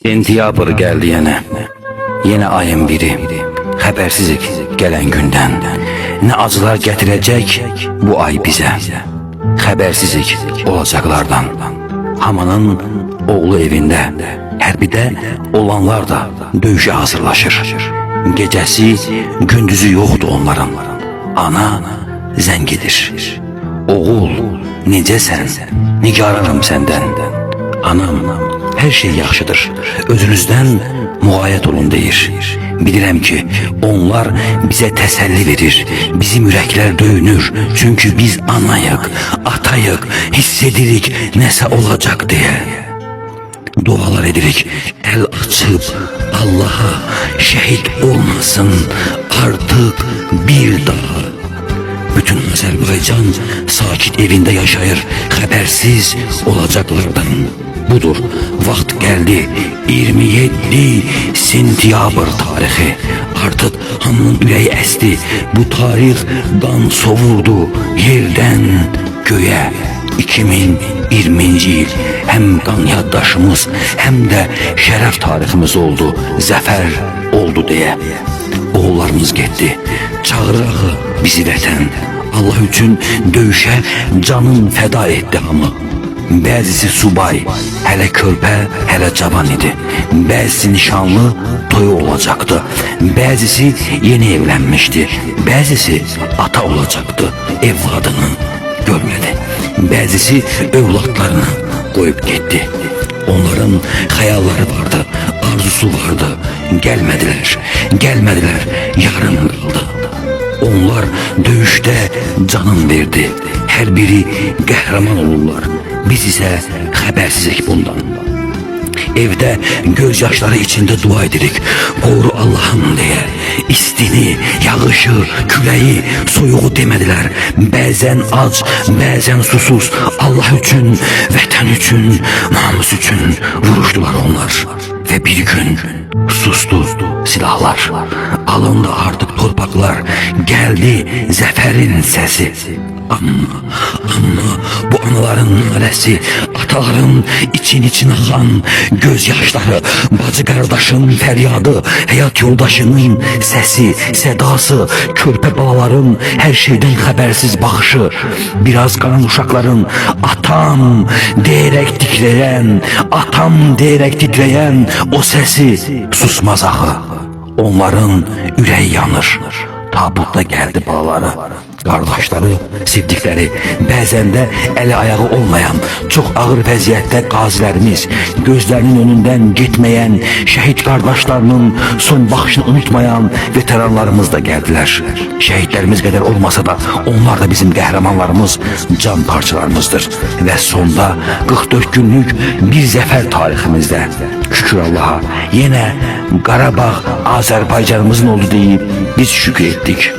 Sentyabr geldi yine. Yine ayın biri. Habersizlik gelen günden. Ne acılar getirecek bu ay bize. Habersizlik olacaklardan. Hamanın oğlu evinde. Hərbidə olanlar da döyüşe hazırlaşır. Gecesi gündüzü yoktu onların. Ana zəng edir. Oğul necəsən? Nigaranım senden. Anam, her şey yaxşıdır. Özünüzden muayet olun deyir. Bilirəm ki, onlar bize təsəlli verir. Bizim ürəklər döyünür. Çünkü biz anayıq, atayıq, hissedirik nəsə olacak diye. Dualar edirik, el açıp Allah'a şehit olmasın artık bir daha. Bütün Azerbaycan sakit evinde yaşayır, habersiz olacaklardan. Budur, vaxt geldi, 27 sentyabr tarihi. Artık hamının ürəyi əsti, bu tarih qan sovurdu yerden göğe. 2020 yıl hem qan yaddaşımız hem de şeref tariximiz oldu, zafer oldu diye. Oğullarımız getdi, çağırağı bizi vətən. Allah üçün döyüşə canın feda etdi hamı. Bəzisi subay, hələ körpə, hələ cavan idi. Bəzisi nişanlı, toyu olacaktı. Bəzisi yeni evlenmişti. Bəzisi ata olacaktı, evladını görmedi. Bəzisi övladlarını qoyub getdi. Onların hayalları vardı, arzusu vardı. Gelmediler, yarım kaldı. Onlar döyüşte canım verdi. Her biri qəhrəman olurlar. Biz ise habersizlik bundan. Evde gözyaşları içinde dua edirik. Qoru Allah'ım diye. İstini, yağışı, küleyi, soyuğu demediler. Bəzən ac, bəzən susuz. Allah üçün, vətən üçün, namus üçün vuruşdular onlar. Ve bir gün sustu silahlar. Alındı artık torpaklar. Geldi zaferin sesi. Ama bu anaların naləsi, ataların için ağan gözyaşları, bacı qardaşın fəryadı, həyat yoldaşının səsi, sədası, körpə balaların hər şeydən xəbərsiz baxışı, biraz qanan uşaqların atam deyərək titrəyən o səsi susmaz axı. Onların ürəyi yanır. Tabutda geldi balaları, kardeşleri, sevdikleri, bəzən də əli ayağı olmayan, çok ağır vəziyyətdə qazilərimiz, gözlərinin önünden gitmeyen, şehit kardeşlerinin son baxışını unutmayan veteranlarımız da geldiler. Şehitlerimiz kadar olmasa da onlar da bizim qəhrəmanlarımız, can parçalarımızdır. Ve sonda 44 günlük bir zəfər tariximizdə, şükür Allah'a, yine Qarabağ Azerbaycanımızın oldu deyip biz şükür ettik.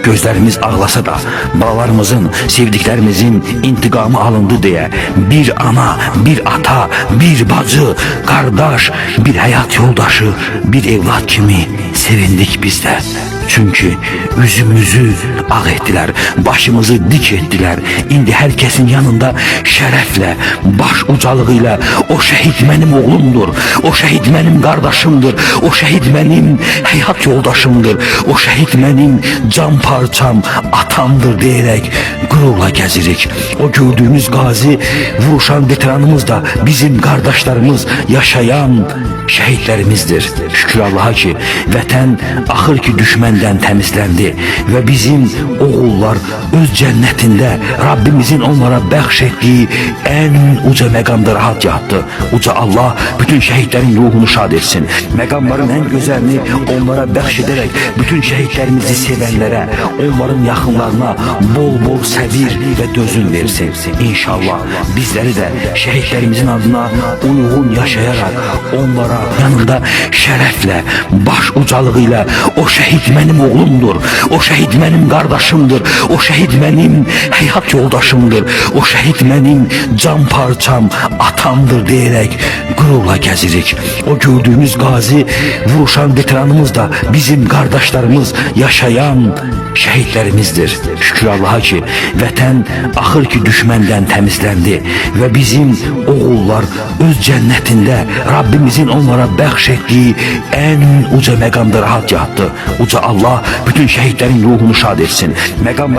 Gözlerimiz ağlasa da balalarımızın, sevdiklerimizin intikamı alındı diye bir ana, bir ata, bir bacı, kardeş, bir hayat yoldaşı, bir evlat kimi sevindik biz de. Çünkü yüzümüzü ağ ettiler, başımızı dik ettiler. İndi herkesin yanında şerefle, baş ucalığıyla o şehit benim oğlumdur, o şehit benim kardeşimdir, o şehit benim hayat yoldaşımdır, o şehit benim can parçam, atamdır diyerek gururla gezirik. O gördüğümüz gazi, vuruşan veteranımız da bizim kardeşlerimiz, yaşayan şehitlerimizdir. Şükür Allah'a ki vətən axır ki düşmenden temizlendi ve bizim oğullar öz cennetinde Rabbimizin onlara bəxş ettiği en uca məqamda rahat yattı. Uca Allah bütün şehitlerin ruhunu şad etsin. Məqamların en güzelini onlara bəxş ederek bütün şehitlerimizi sevenlere, onların yakınlarına bol bol səbir ve dözüm versin. İnşallah bizleri de şehitlerimizin adına uygun yaşayarak onlara yanında şerefle, baş ucalığıyla o şehit mənim oğlumdur. O şəhid mənim qardaşımdır. O şəhid mənim həyat yoldaşımdır. O şəhid mənim can parçam, atamdır deyərək qürurla gəzirik. O gördüyümüz qazi, vuruşan veteranımız da bizim qardaşlarımız, yaşayan şəhidlərimizdir. Şükür Allaha ki, vətən axır ki düşməndən təmizləndi və bizim oğullar öz cənnətində Rabbimizin onlara bəxş etdiyi ən uca məqamda rahat yatdı. Uca Allah bütün şəhidlərin ruhunu şad etsin. Məqamları